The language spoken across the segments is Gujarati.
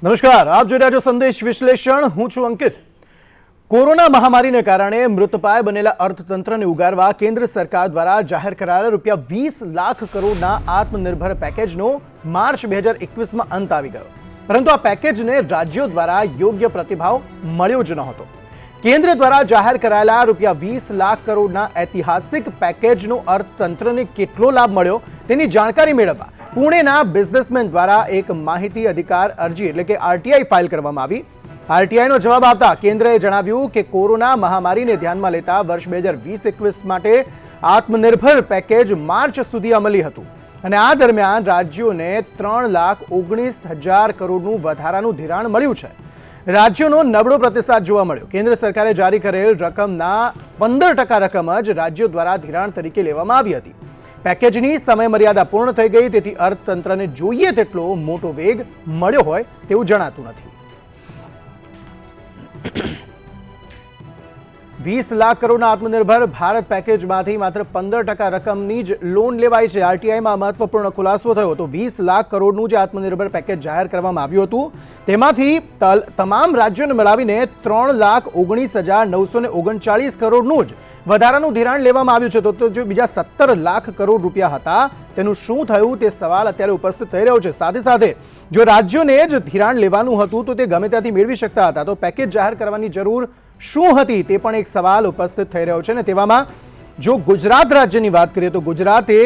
નમસ્કાર, આપ જોઈ રહ્યા છો સંદેશ વિશ્લેષણ. હું છું અંકિત. કોરોના મહામારીને કારણે મૃતપાય બનેલા અર્થતંત્રને ઉગારવા કેન્દ્ર સરકાર દ્વારા જાહેર કરાયેલા ₹20 લાખ કરોડના આત્મનિર્ભર પેકેજનો માર્ચ 2021માં અંત આવી ગયો. પરંતુ આ પેકેજને રાજ્યો દ્વારા યોગ્ય પ્રતિભાવ મળ્યો જ નહોતો. કેન્દ્ર દ્વારા જાહેર કરાયેલા ₹20 લાખ કરોડના ઐતિહાસિક પેકેજનો અર્થતંત્રને કેટલો લાભ મળ્યો તેની જાણકારી મેળવવા પુણેના બિઝનેસમેન દ્વારા એક માહિતી અધિકાર અરજી એટલે કે આરટીઆઈ ફાઇલ કરવામાં આવી. આરટીઆઈનો જવાબ આપતા કેન્દ્રએ જણાવ્યું કે કોરોના મહામારીને ધ્યાનમાં લેતા વર્ષ 2020-21 માટે આત્મનિર્ભર પેકેજ માર્ચ સુધી અમલી હતું અને આ દરમિયાન રાજ્યોને 3,19,000 કરોડનું વધારાનું ધિરાણ મળ્યું છે. રાજ્યોનો નબળો પ્રતિસાદ જોવા મળ્યો. કેન્દ્ર સરકારે જારી કરેલ રકમના 15% રકમ જ રાજ્યો દ્વારા ધિરાણ તરીકે લેવામાં આવી હતી. પેકેજની સમયમર્યાદા પૂર્ણ થઈ ગઈ, તેથી અર્થતંત્રને જોઈએ તેટલો મોટો વેગ મળ્યો હોય તેવું જણાતું નથી. 20 લાખ કરોડના આત્મનિર્ભર ભારત પેકેજમાંથી માત્ર 15% રકમની જ લોન લેવાય છે. આરટીઆઈમાં મહત્વપૂર્ણ ખુલાસો થયો તો 20 લાખ કરોડનું જે આત્મનિર્ભર પેકેજ જાહેર કરવામાં આવ્યું હતું તેમાંથી તમામ રાજ્યોને મિલાવીને 3,19,939 કરોડનું જ વધારાનું ધિરાણ લેવામાં આવ્યું છે. તો જો બીજા 17 લાખ કરોડ રૂપિયા હતા તેનું શું થયું તે સવાલ અત્યારે ઉપસ્થિત થઈ રહ્યો છે. સાથે સાથે જો રાજ્યોને જ ધિરાણ લેવાનું હતું તો તે ગમે ત્યાંથી મેળવી શકતા હતા, તો પેકેજ જાહેર કરવાની જરૂર શું હતી તે પણ એક સવાલ ઉપસ્થિત થઈ રહ્યો છે. ને તેવામાં જો ગુજરાત રાજ્યની વાત કરીએ તો ગુજરાતે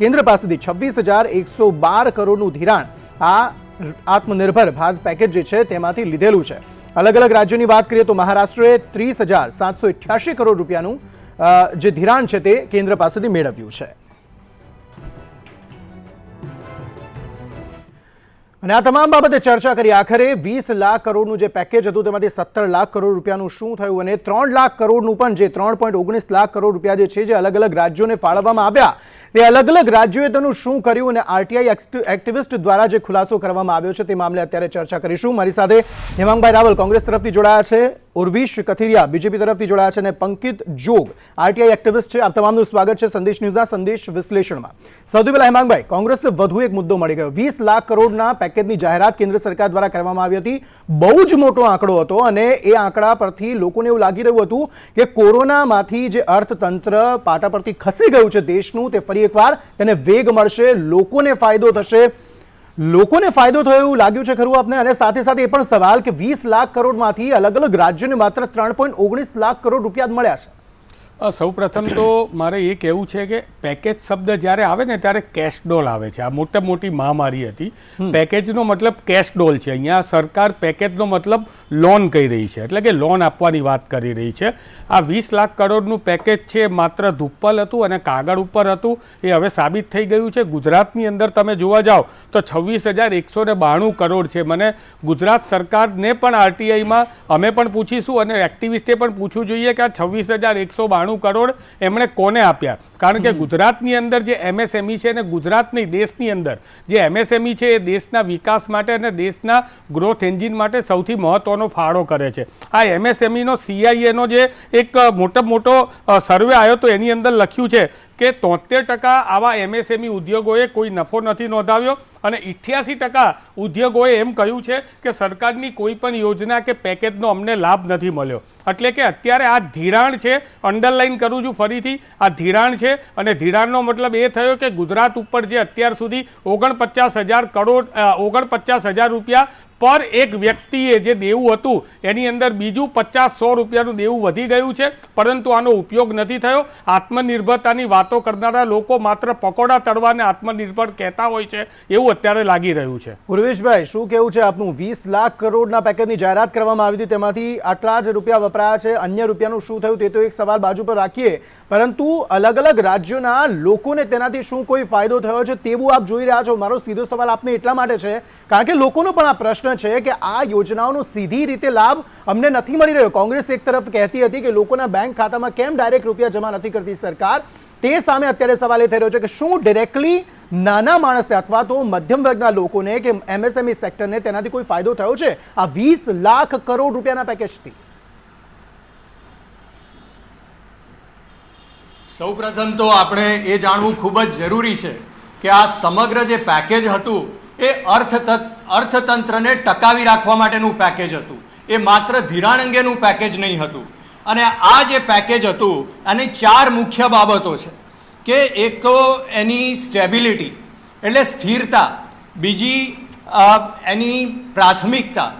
કેન્દ્ર પાસેથી 26,112 કરોડનું ધિરાણ આ આત્મનિર્ભર ભારત પેકેજ જે છે તેમાંથી લીધેલું છે. અલગ અલગ રાજ્યોની વાત કરીએ તો મહારાષ્ટ્રએ 30,788 કરોડ રૂપિયાનું જે ધિરાણ છે તે કેન્દ્ર પાસેથી મેળવ્યું છે. અને આ તમામ બાબતે ચર્ચા કરી. આખરે 20 લાખ કરોડનું જે પેકેજ હતું તેમાંથી 17 લાખ કરોડ રૂપિયાનું શું થયું અને 3 લાખ કરોડનું પણ જે 3.19 લાખ કરોડ રૂપિયા જે છે જે અલગ અલગ રાજ્યોને ફાળવવામાં આવ્યા તે અલગ અલગ રાજ્યોએ તેનું શું કર્યું અને આરટીઆઈ એક્ટિવિસ્ટ દ્વારા જે ખુલાસો કરવામાં આવ્યો છે તે મામલે અત્યારે ચર્ચા કરીશું. મારી સાથે હેમાંગભાઈ રાવલ કોંગ્રેસ તરફથી જોડાયા છે, ઉર્વિશ કથિરિયા બીજેપી તરફથી જોડાયા છે અને પંકિત જોગ આરટીઆઈ એક્ટિવિસ્ટ છે. આપ તમામનું સ્વાગત છે સંદેશ ન્યૂઝના સંદેશ વિશ્લેષણમાં. સૌથી પહેલા હેમાંગભાઈ, કોંગ્રેસને વધુ એક મુદ્દો મળી ગયો. 20 લાખ કરોડના પેકેજની જાહેરાત કેન્દ્ર સરકાર દ્વારા કરવામાં આવી હતી. બહુ જ મોટો આંકડો હતો અને એ આંકડા પરથી લોકોને એવું લાગી રહ્યું હતું કે કોરોનામાંથી જે અર્થતંત્ર પાટા પરથી ખસી ગયું છે દેશનું તે ફરી એકવાર તેને વેગ મળશે, લોકોને ફાયદો થશે. લોકોને ફાયદો થયો એવું લાગ્યું છે ખરું આપને? અને સાથે સાથે એ પણ સવાલ કે 20 લાખ કરોડમાંથી અલગ અલગ રાજ્યોને માત્ર 3.19 લાખ કરોડ રૂપિયા જ મળ્યા છે. સૌ પ્રથમ તો મારે એ કહેવું છે કે પેકેજ શબ્દ જ્યારે આવે ને ત્યારે કેશ ડોલ આવે છે. આ મોટી મહામારી હતી. પેકેજનો મતલબ કેશ ડોલ છે. અહીંયા સરકાર પેકેજનો મતલબ લોન કહી રહી છે, એટલે કે લોન આપવાની વાત કરી રહી છે. આ 20 લાખ કરોડનું પેકેજ છે માત્ર ધુપ્પલ હતું અને કાગળ ઉપર હતું. એ હવે સાબિત થઈ ગયું છે. ગુજરાતની અંદર તમે જોવા જાઓ તો 26,192 કરોડ છે. મને ગુજરાત સરકારને પણ આરટીઆઈમાં અમે પણ પૂછીશું અને એક્ટિવિસ્ટે પણ પૂછવું જોઈએ કે આ 26,192 કરોડ એમણે કોને આપ્યા. કારણ કે ગુજરાતની અંદર જે એમએસએમઈ છે અને ગુજરાતની દેશની અંદર જે એમએસએમઈ છે એ દેશના વિકાસ માટે અને દેશના ગ્રોથ એન્જિન માટે સૌથી મહત્વનો ફાળો કરે છે. આ એમએસએમઈનો CIAનો જે એક મોટો સર્વે આવ્યો તો એની અંદર લખ્યું છે કે 73% આવા એમએસએમઈ ઉદ્યોગોએ કોઈ નફો નથી નોંધાવ્યો અને 88% ઉદ્યોગોએ એમ કહ્યું છે કે સરકારની કોઈ પણ યોજના કે પેકેજનો અમને લાભ નથી મળ્યો. એટલે કે અત્યારે આ ધિરાણ છે, અંડરલાઇન કરું છું ફરીથી, આ ધિરાણ છે અને ધિરાણનો મતલબ એ થયો કે ગુજરાત ઉપર જે અત્યાર સુધી 49,000 રૂપિયા પર એક વ્યક્તિએ જે દેવું હતું એની અંદર બીજું 50-100 રૂપિયાનું દેવું વધી ગયું છે, પરંતુ આનો ઉપયોગ નથી થયો. આત્મનિર્ભરતાની વાતો કરનારા લોકો માત્ર પકોડા તળવાને આત્મનિર્ભર કહેતા હોય છે એવું અત્યારે લાગી રહ્યું છે. ઉર્વેશભાઈ, શું કહેવું છે આપનું? 20 લાખ કરોડના પેકેજની જાહેરાત કરવામાં આવી હતી, તેમાંથી આટલા જ રૂપિયા વપરાયા છે. અન્ય રૂપિયાનું શું થયું તે તો એક સવાલ બાજુ પર રાખીએ, પરંતુ અલગ અલગ રાજ્યોના લોકોને તેનાથી શું કોઈ ફાયદો થયો છે તેવું આપ જોઈ રહ્યા છો? મારો સીધો સવાલ આપને એટલા માટે છે કારણ કે લોકોનો પણ આ પ્રશ્ન છે કે આ યોજનાઓનો સીધી રીતે લાભ અમને નથી મળી રહ્યો. કોંગ્રેસ એક તરફ કહેતી હતી કે લોકોના બેંક ખાતામાં કેમ ડાયરેક્ટ રૂપિયા જમા નથી કરતી સરકાર, તે સામે અત્યારે સવાલ એ થઈ રહ્યો છે કે શું ડિરેક્ટલી નાના માણસને અથવા તો મધ્યમ વર્ગના લોકોને કે એમએસએમઈ સેક્ટરને તેનાથી કોઈ ફાયદો થયો છે આ 20 લાખ કરોડ રૂપિયાના પેકેજથી? સૌપ્રથમ તો આપણે એ જાણવું ખૂબ જ જરૂરી છે કે આ સમગ્ર જે પેકેજ હતું એ અર્થતંત્રને ટકાવી રાખવા માટેનું પેકેજ હતું. એ માત્ર ધિરાણ અંગેનું પેકેજ નહીં હતું. અને આ જે પેકેજ હતું આની 4 મુખ્ય બાબતો છે કે એક તો એની સ્ટેબિલિટી એટલે સ્થિરતા, બીજી એની પ્રાથમિકતા,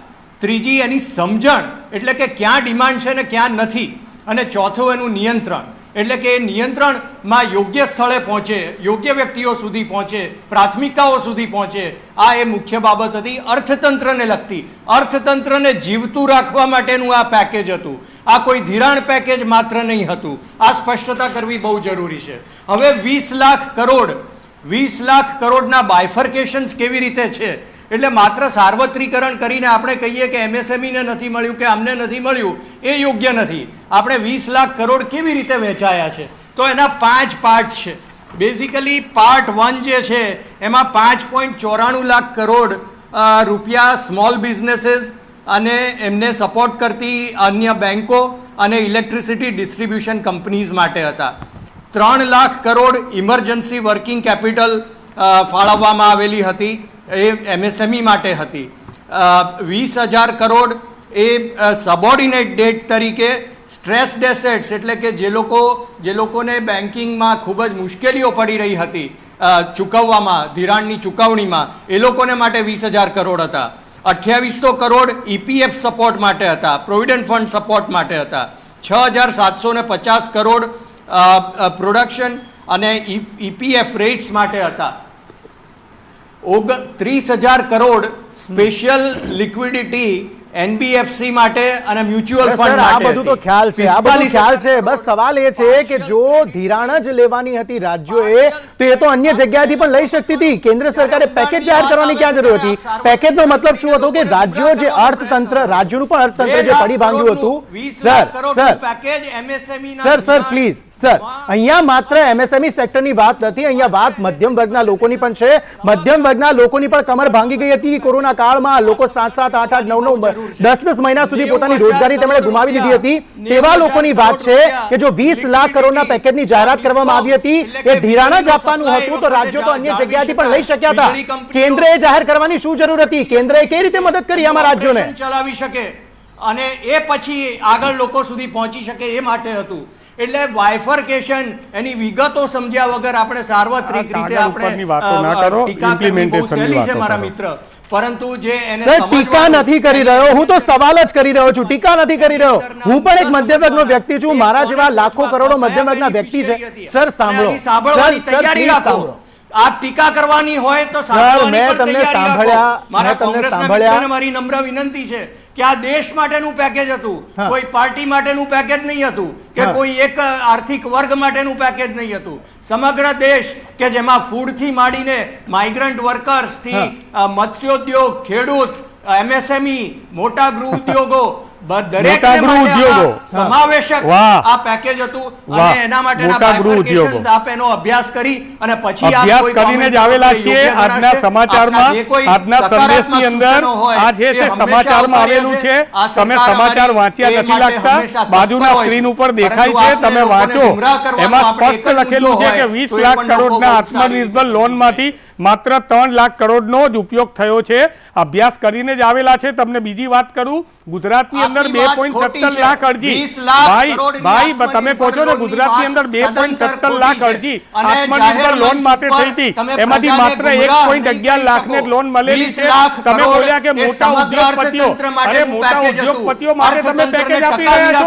ત્રીજી એની સમજણ એટલે કે ક્યાં ડિમાન્ડ છે ને ક્યાં નથી, અને ચોથું એનું નિયંત્રણ એટલે કે એ નિયંત્રણમાં યોગ્ય સ્થળે પહોંચે, યોગ્ય વ્યક્તિઓ સુધી પહોંચે, પ્રાથમિકતાઓ સુધી પહોંચે. આ એ મુખ્ય બાબત હતી અર્થતંત્રને લગતી. અર્થતંત્રને જીવતું રાખવા માટેનું આ પેકેજ હતું. આ કોઈ ધિરાણ પેકેજ માત્ર નહીં હતું. આ સ્પષ્ટતા કરવી બહુ જરૂરી છે. હવે 20 લાખ કરોડના બાયફર્કેશન્સ કેવી રીતે છે એટલે માત્ર સાર્વત્રિકરણ કરીને આપણે કહીએ કે એમએસએમઈને નથી મળ્યું કે અમને નથી મળ્યું એ યોગ્ય નથી. આપણે 20 લાખ કરોડ કેવી રીતે વહેંચાયા છે તો એના 5 પાર્ટ છે. બેઝિકલી પાર્ટ 1 જે છે એમાં 5.94 લાખ કરોડ રૂપિયા સ્મોલ બિઝનેસીસ અને એમને સપોર્ટ કરતી અન્ય બેન્કો અને ઇલેક્ટ્રિસિટી ડિસ્ટ્રીબ્યુશન કંપનીઝ માટે હતા. 3 lakh crore emergency working capital ફાળવવામાં આવેલી હતી, એ એમએસએમઈ માટે હતી. 20,000 કરોડ એ સબોર્ડિનેટ ડેટ તરીકે સ્ટ્રેસ્ડ એસેટ્સ એટલે કે જે લોકોને બેન્કિંગમાં ખૂબ જ મુશ્કેલીઓ પડી રહી હતી ચૂકવવામાં, ધિરાણની ચૂકવણીમાં, એ લોકોને માટે 20,000 કરોડ હતા. 2800 કરોડ ઈપીએફ સપોર્ટ માટે હતા, પ્રોવિડન્ટ ફંડ સપોર્ટ માટે હતા. 6,750 કરોડ પ્રોડક્શન અને ઈપીએફ રેટ્સ માટે હતા. 30,000 કરોડ સ્પેશિયલ લિક્વિડિટી એનબીએફસી માટે અને મ્યુચ્યુઅલ ફંડ આ માટે બધું તો ખ્યાલ છે, આ બધું ખ્યાલ છે. બસ સવાલ એ છે કે જો ધિરાણ જ લેવાની હતી રાજ્યોએ તો એ તો અન્ય જગ્યાએથી પણ લઈ શકતી હતી. કેન્દ્ર સરકારે પેકેજ જાહેર કરવાની ક્યાં જરૂર હતી? પેકેજનો મતલબ શું હતો કે રાજ્યો જે અર્થતંત્ર, રાજ્યોનું પણ અર્થતંત્ર જે પડી ભાંગ્યું હતું. સર પ્લીઝ સર, અહીંયા માત્ર એમએસએમઈ સેક્ટરની વાત નથી, અહીંયા વાત મધ્યમ વર્ગના લોકોની પણ છે. મધ્યમ વર્ગના લોકોની પણ કમર ભાંગી ગઈ હતી કોરોના કાળમાં. લોકો 7-7, 8-8, 9-9, 10-10 મહિના સુધી પોતાની રોજગારી તેમણે ગુમાવી દીધી હતી. તેવા લોકોની વાત છે કે જો 20 લાખ કરોડના પેકેજની જાહેરાત કરવામાં આવી હતી, એ ધિરાણ જ આપવાનું હતું તો રાજ્યો તો અન્ય જગ્યાએથી પણ લઈ શક્યા હતા. કેન્દ્રએ જાહેર કરવાની શું જરૂર હતી? કેન્દ્રએ કઈ રીતે મદદ કરી આમાં રાજ્યોને ચલાવી શકે અને એ પછી આગળ લોકો સુધી પહોંચી શકે એ માટે હતું. એટલે બાયફર્કેશન એની વિગતો સમજ્યા વગર આપણે સાર્વત્રિક રીતે આપણે ટીકા કરવી બહુ સહેલી છે મારા મિત્ર. પરંતુ જે એને સર ટીકા નથી કરી રહ્યો, હું તો સવાલ જ કરી રહ્યો છું, ટીકા નથી કરી રહ્યો. હું પણ એક મધ્યમ વર્ગનો વ્યક્તિ છું, મારા જેવા લાખો કરોડો મધ્યમ વર્ગના વ્યક્તિ છે. સર સાંભળો, સાંભળવાની તૈયારી રાખો. આપ ટીકા કરવાની હોય તો મેં તમને સાંભળ્યા, મારા કોંગ્રેસના મિત્રોને મારી નમ્ર વિનંતી છે કે આ દેશ માટેનું પેકેજ હતું, કોઈ પાર્ટી માટેનું પેકેજ નહીં હતું કે કોઈ એક આર્થિક વર્ગ માટેનું પેકેજ નહીં હતું. સમગ્ર દેશ કે જેમાં ફૂડ થી માંડીને માઇગ્રન્ટ વર્કર્સ થી મત્સ્યોદ્યોગ, ખેડૂત, એમએસએમઈ, મોટા ગૃહ ઉદ્યોગો દરેક સમાવેશક આ પેકેજ હતું અને એના માટેના બાયફર્કેશન્સ આપ એનો અભ્યાસ કરી અને પછી અભ્યાસ કરીને જ આવેલા છીએ. આજના સમાચારમાં, આજના સંદેશની અંદર આ જે છે સમાચારમાં આવેલું છે. તમે સમાચાર વાંચ્યા નથી લાગતા? બાજુના સ્ક્રીન ઉપર દેખાય છે, તમે વાંચો. એમાં સ્પષ્ટ લખેલું છે કે 20 લાખ કરોડના આત્મનિર્ભર લોનમાંથી માત્ર 3 લાખ કરોડનો જ ઉપયોગ થયો છે. અભ્યાસ કરીને જ આવેલા છે. તમને બીજી વાત કરું, ગુજરાતની અંદર 2.17 લાખ અરજી, ભાઈ તમે કહો છો ને ગુજરાતની અંદર 2.17 લાખ અરજી આત્મનિર્ભર લોન માટે થઈ હતી, એમાંથી માત્ર 1.11 લાખને લોન મળેલી છે. તમે બોલ્યા કે મોટા ઉદ્યોગપતિઓ, અરે મોટા ઉદ્યોગપતિઓ માટે તમે પેકેજ આપી રહ્યા છો.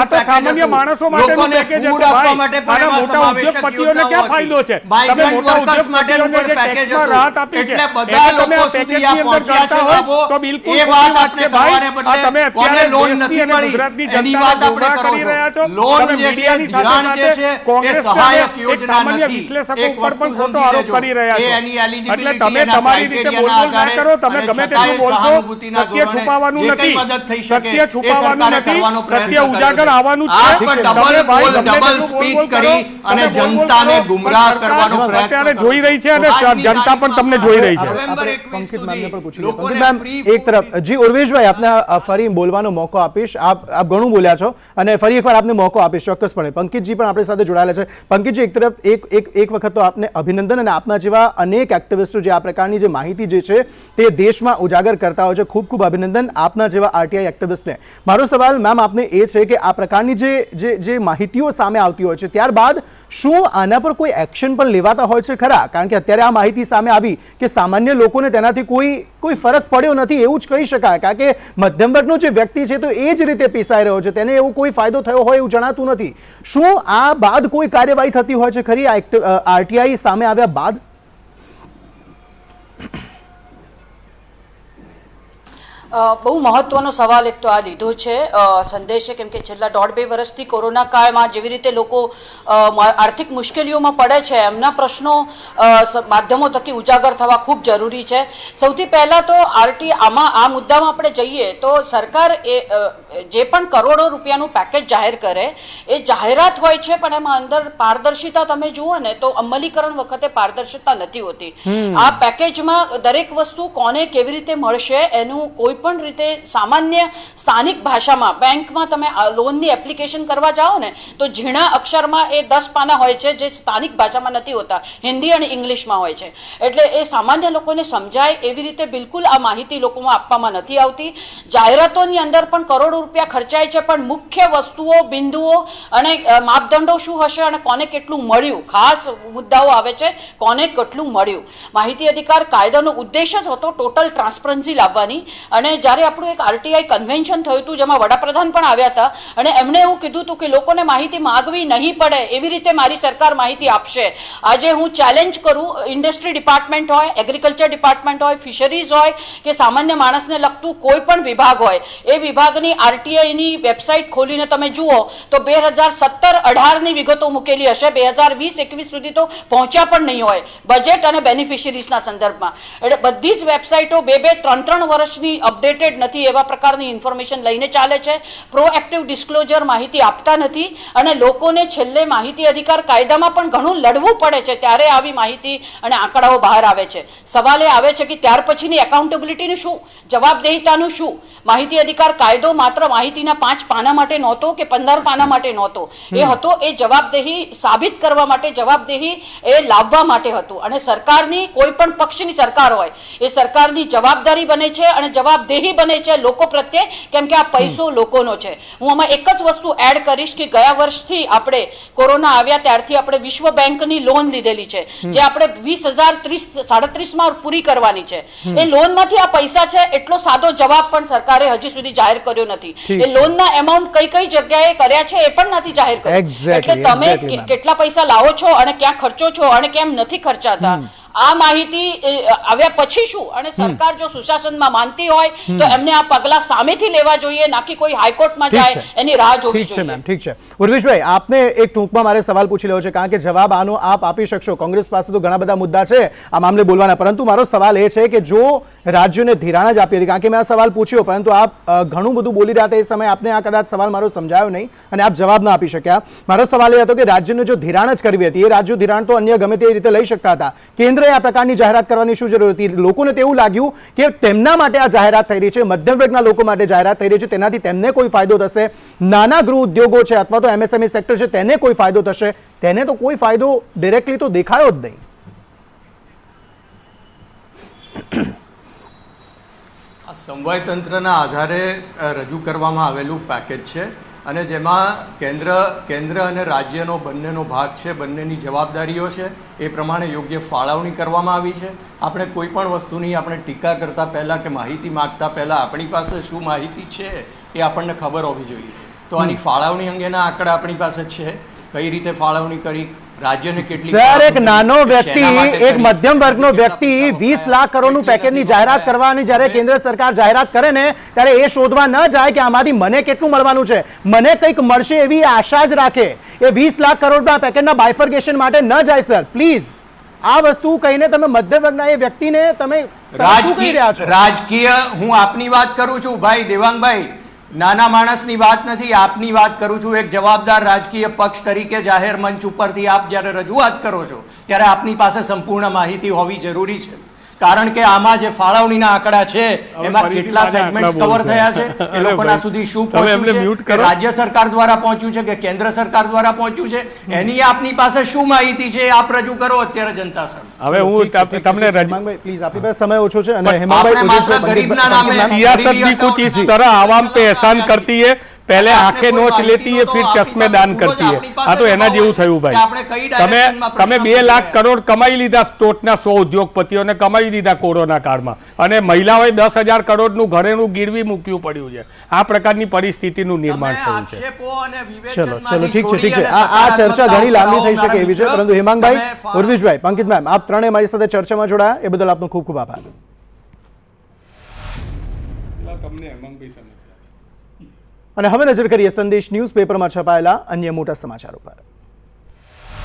આ તો સામાન્ય માણસો માટેનું પેકેજ હતું ભાઈ. આના મોટા ઉદ્યોગપતિઓને ક્યાં ફાયદો છે? તમે મોટા ઉદ્યોગપતિઓને જે ટેક્સમાં રાહત આપી છે એટલે તમે આ પેકેજની અંદર કરતા હોય તો બિલકુલ ખોટી વાત છે ભાઈ. આ તમે અત્યારે દેશની અને ગુજરાતની જનતાને ગુમરાહ કરી રહ્યા છો. તમે મીડિયાની સાથે કોંગ્રેસ એક સામાન્ય વિશ્લેષકો ઉપર પણ ખોટો આરોપ કરી રહ્યા છો. એટલે તમે તમારી રીતે બોલબોલ ના કરો. તમે ગમે તેટલું બોલશો, સત્ય છુપાવવાનું નથી, સત્ય છુપાવવાનું નથી, સત્ય ઉજાગર આવવાનું જ છે. તમે ભાઈ ડબલ સ્પીક કરી અને જનતાને ગુમરાહ કરવાનો પ્રયત્ન અત્યારે જોઈ રહી છે અને જનતા પણ તમને જોઈ રહી છે. નવેમ્બર આપણે 21 પંકિત મેમને પણ પૂછી લઈએ. લોકોને પંકિત મેમ, free એક તરફ જી ઉર્વેશભાઈ આપને ફરી બોલવાનો મોકો આપીશ. આપ ઘણું બોલ્યા છો અને ફરી એકવાર આપને મોકો આપીશ ચોક્કસપણે. પંકિતજી પણ આપણી સાથે જોડાયેલા છે. પંકિતજી, એક તરફ એક વખત તો આપને અભિનંદન, અને આપના જેવા અનેક એક્ટિવિસ્ટો જે આ પ્રકારની જે માહિતી જે છે તે દેશમાં ઉજાગર કરતા હોય છે. ખૂબ ખૂબ અભિનંદન આપના જેવા આરટીઆઈ એક્ટિવિસ્ટને. મારો સવાલ મેમ આપને એ છે કે આ પ્રકારની જે માહિતીઓ સામે આવતી હોય છે ત્યારબાદ શું આના પર કોઈ એક્શન પણ લેવાતા હોય છે ખરા? કારણ કે અત્યારે આ માહિતી સામે આવી કે સામાન્ય લોકોને તેનાથી કોઈ ફરક પડ્યો નથી એવું જ કહી શકાય, કારણ કે મધ્યમ વર્ગનો જે વ્યક્તિ છે તો એ જ રીતે પીસાઈ રહ્યો છે, તેને એવો કોઈ ફાયદો થયો હોય એવું જણાતું નથી. શું આ બાદ કોઈ કાર્યવાહી થતી હોય છે ખરી આરટીઆઈ સામે આવ્યા બાદ? બહુ મહત્વનો સવાલ એક તો આ લીધો છે સંદેશે, કેમ કે છેલ્લા 1.5-2 વર્ષથી કોરોના કાળમાં જેવી રીતે લોકો આર્થિક મુશ્કેલીઓમાં પડે છે, એમના પ્રશ્નો માધ્યમો થકી ઉજાગર થવા ખૂબ જરૂરી છે. સૌથી પહેલાં તો આમાં આ મુદ્દામાં આપણે જઈએ તો સરકાર જે પણ કરોડો રૂપિયાનું પેકેજ જાહેર કરે એ જાહેરાત હોય છે, પણ એમાં અંદર પારદર્શિતા તમે જુઓ ને તો અમલીકરણ વખતે પારદર્શિતા નથી હોતી. આ પેકેજમાં દરેક વસ્તુ કોને કેવી રીતે મળશે એનું કોઈ પણ રીતે સામાન્ય સ્થાનિક ભાષામાં, બેંકમાં તમે લોનની એપ્લિકેશન કરવા જાઓ ને તો ઝીણા અક્ષરમાં એ 10 પાના હોય છે જે સ્થાનિક ભાષામાં નથી હોતા, હિન્દી અને ઇંગ્લિશમાં હોય છે. એટલે એ સામાન્ય લોકોને સમજાય એવી રીતે બિલકુલ આ માહિતી લોકોમાં આપવામાં નથી આવતી. જાહેરાતોની અંદર પણ કરોડો રૂપિયા ખર્ચાય છે, પણ મુખ્ય વસ્તુઓ, બિંદુઓ અને માપદંડો શું હશે અને કોને કેટલું મળ્યું, ખાસ મુદ્દાઓ આવે છે કોને કેટલું મળ્યું. માહિતી અધિકાર કાયદાનો ઉદ્દેશ જ હતો ટોટલ ટ્રાન્સપરન્સી લાવવાની. અને જ્યારે આપણું એક આરટીઆઈ કન્વેન્શન થયું હતું જેમાં વડાપ્રધાન પણ આવ્યા હતા અને એમણે એવું કીધું હતું કે લોકોને માહિતી માંગવી નહીં પડે એવી રીતે મારી સરકાર માહિતી આપશે. આજે હું ચેલેન્જ કરું, ઇન્ડસ્ટ્રી ડિપાર્ટમેન્ટ હોય, એગ્રીકલ્ચર ડિપાર્ટમેન્ટ હોય, ફિશરીઝ હોય કે સામાન્ય માણસને લગતું કોઈ પણ વિભાગ હોય, એ વિભાગની આરટીઆઈની વેબસાઇટ ખોલીને તમે જુઓ તો 2017-18ની વિગતો મૂકેલી હશે, 2020-21 સુધી તો પહોંચ્યા પણ નહીં હોય બજેટ અને બેનિફિશરીઝના સંદર્ભમાં. એટલે બધી જ વેબસાઇટો 2-3 વર્ષની અપડેટેડ નથી, એવા પ્રકારની ઇન્ફોર્મેશન લઈને ચાલે છે. પ્રોએક્ટિવ ડિસ્ક્લોઝર માહિતી આપતા નથી અને લોકોને છેલ્લે માહિતી અધિકાર કાયદામાં પણ ઘણું લડવું પડે છે ત્યારે આવી માહિતી અને આંકડાઓ બહાર આવે છે. સવાલ એ આવે છે કે ત્યાર પછીની એકાઉન્ટેબિલિટીનું શું, જવાબદેહિતાનું શું? માહિતી અધિકાર કાયદો માત્ર માહિતીના 5 પાના માટે નહોતો કે 15 પાના માટે નહોતો, એ હતો એ જવાબદેહી સાબિત કરવા માટે, જવાબદેહી એ લાવવા માટે હતું. અને સરકારની કોઈ પણ પક્ષની સરકાર હોય એ સરકારની જવાબદારી બને છે અને જવાબદેહી બને છે લોકો પ્રત્યે, કેમ કે આ પૈસો લોકોનો છે. હું આમાં એક જ વસ્તુ એડ કરીશ કે ગયા વર્ષથી આપણે કોરોના આવ્યા ત્યારથી આપણે વિશ્વ બેંકની લોન લીધેલી છે જે આપણે 20,037માં પૂરી કરવાની છે. એ લોનમાંથી આ પૈસા છે એટલો સાદો જવાબ પણ સરકારે હજી સુધી જાહેર કર્યો નથી. એ લોનના એમાઉન્ટ કઈ જગ્યાએ કર્યા છે એ પણ નથી જાહેર કર્યું. એટલે તમે કેટલા પૈસા લાવો છો અને ક્યાં ખર્ચો છો અને કેમ નથી ખર્ચાતા, આ માહિતી આવ્યા પછી શું? અને સરકાર જો સુશાસનમાં માનતી હોય તો એમને આ પગલા સામેથી લેવા જોઈએ, નાકી કોઈ હાઈકોર્ટમાં જાય એની રાહ જોવી જોઈએ. ઠીક છે ઉર્વેશભાઈ, આપને એક ટૂંકમાં મારે સવાલ પૂછી લેવો છે કારણ કે જવાબ આનો આપ આપી શકશો. કોંગ્રેસ પાસે તો ઘણા બધા મુદ્દા છે આ મામલે બોલવાના, પરંતુ મારો સવાલ એ છે કે જો રાજ્યોને ધિરાણ જ આપી હતી, કારણ કે મેં આ સવાલ પૂછ્યો પરંતુ આપ ઘણું બધું બોલી રહ્યા હતા એ સમયે આપને આ કદાચ સવાલ મારો સમજાયો નહીં અને આપ જવાબ ના આપી શક્યા. મારો સવાલ એ હતો કે રાજ્યને જો ધિરાણ જ કરવી હતી, એ રાજ્યો ધિરાણ તો અન્ય ગમે તે રીતે લઈ શકતા હતા, કેન્દ્રએ આ પ્રકારની જાહેરાત કરવાની શું જરૂર હતી? લોકોને તેવું લાગ્યું કે તેમના માટે આ જાહેરાત થઈ રહી છે, મધ્યમ વર્ગના લોકો માટે જાહેરાત થઈ રહી છે, તેનાથી તેમને કોઈ ફાયદો થશે, નાના ગૃહ ઉદ્યોગો છે અથવા તો એમએસએમઈ સેક્ટર છે તેને કોઈ ફાયદો થશે, તેને તો કોઈ ફાયદો ડિરેક્ટલી તો દેખાયો જ નહીં. આ સમવાય તંત્રના આધારે રજૂ કરવામાં આવેલું પેકેજ છે અને જેમાં કેન્દ્ર અને રાજ્યનો બંનેનો ભાગ છે, બંનેની જવાબદારીઓ છે, એ પ્રમાણે યોગ્ય ફાળવણી કરવામાં આવી છે. આપણે કોઈ પણ વસ્તુની આપણે ટીકા કરતા પહેલાં કે માહિતી માગતા પહેલાં આપણી પાસે શું માહિતી છે એ આપણને ખબર હોવી જોઈએ. તો આની ફાળવણી અંગેના આંકડા આપણી પાસે છે, કઈ રીતે ફાળવણી કરી, રાજ્યને કેટલી. સર, એક નાનો વ્યક્તિ, એક મધ્યમ વર્ગનો વ્યક્તિ 20 લાખ કરોડનું પેકેજની જાહેરાત કરવાની જ્યારે કેન્દ્ર સરકાર જાહેરાત કરે ને ત્યારે એ શોધવા ન જાય કે આમાંથી મને કેટલું મળવાનું છે, મને કંઈક મળશે એવી આશા જ રાખે. એ 20 લાખ કરોડના પેકેજના બાયફર્ગેશન માટે ન જાય. સર પ્લીઝ, આ વસ્તુ કહીને તમે મધ્યમ વર્ગના એ વ્યક્તિને તમે રાજકીય હું આપની વાત કરું છું ભાઈ દેવાંગભાઈ, નાના માણસની વાત નથી, આપની વાત કરું છું. એક જવાબદાર રાજકીય પક્ષ તરીકે જાહેર મંચ ઉપરથી આપ જ્યારે રજૂઆત કરો છો ત્યારે આપની પાસે સંપૂર્ણ માહિતી હોવી જરૂરી છે. કારણ કે આમાં જે ફાળવણીના આંકડા છે એમાં કેટલા સેગમેન્ટ્સ કવર થયા છે, એ લોકોના સુધી શું પહોંચ્યું છે, રાજ્ય સરકાર દ્વારા પહોંચ્યું છે કે કેન્દ્ર સરકાર દ્વારા પહોંચ્યું છે, એની આપની પાસે શું માહિતી છે એ આપ રજૂ કરો અત્યારે જનતા સામે. હવે હું તમને હેમાંગભાઈ પ્લીઝ આપની પાસે સમય ઓછો છે અને હેમાંગભાઈ આપણે માત્ર ગરીબના નામે सियासत भी कुछ इस तरह आवाम पे एहसान करती है, पहले आंखें नोच लेती है फिर चश्मे दान करती है. આ તો એના જેવું થયું ભાઈ. તમે 2 લાખ કરોડ કમાઈ લીધા ટોચના 100 ઉદ્યોગપતિઓને કમાઈ દીધા કોરોના કાળમાં, અને મહિલાઓએ 10,000 કરોડનું ઘરેનું ગીરવી મૂક્યું પડ્યું છે. આ પ્રકારની પરિસ્થિતિનું નિર્માણ થયું છે. ચલો ઠીક છે. આ ચર્ચા ઘણી લાંબી થઈ શકે એવી છે, પરંતુ હેમાંગભાઈ, ઉર્વિશભાઈ, પંકિત મેમ, આપ ત્રણેય મારી સાથે ચર્ચામાં જોડાયા એ બદલ આપનો ખૂબ ખૂબ આભાર. અને હવે નજર કરીએ સંદેશ ન્યૂઝપેપરમાં છપાયેલા અન્ય મોટા સમાચારો પર.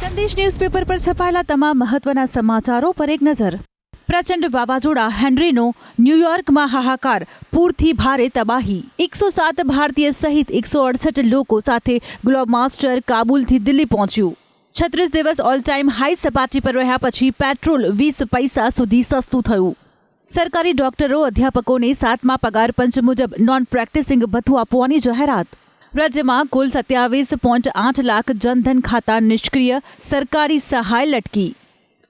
સંદેશ ન્યૂઝપેપર પર છપાયેલા તમામ મહત્વના સમાચારો પર એક નજર. પ્રચંડ વાવાઝોડા હેનરીનો ન્યૂયોર્કમાં હાહાકાર, પૂરથી ભારે તબાહી. 107 ભારતીય સહિત 168 લોકો સાથે ગ્લોબમાસ્ટર કાબુલથી દિલ્હી પહોંચ્યું. 36 દિવસ ઓલ ટાઈમ હાઈ સપાટી પર રહ્યા પછી પેટ્રોલ 20 પૈસા સુધી સસ્તું થયું. સરકારી ડોક્ટરો અધ્યાપકોને 7મા પગાર પંચ મુજબ નોન પ્રેક્ટિસિંગ ભથ્થું આપવાની જાહેરાત. રાજ્યમાં કુલ 27.8 લાખ જનધન ખાતા નિષ્ક્રિય, સરકારી સહાય લટકી.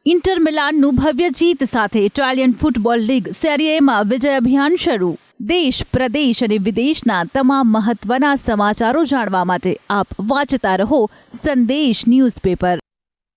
ઇન્ટર મિલાનનું ભવ્ય જીત સાથે ઇટાલિયન ફૂટબોલ લીગ સેરી એમાં વિજય અભિયાન શરૂ. દેશ, પ્રદેશ અને વિદેશના તમામ મહત્વના સમાચારો જાણવા માટે આપ વાંચતા રહો સંદેશ ન્યૂઝપેપર.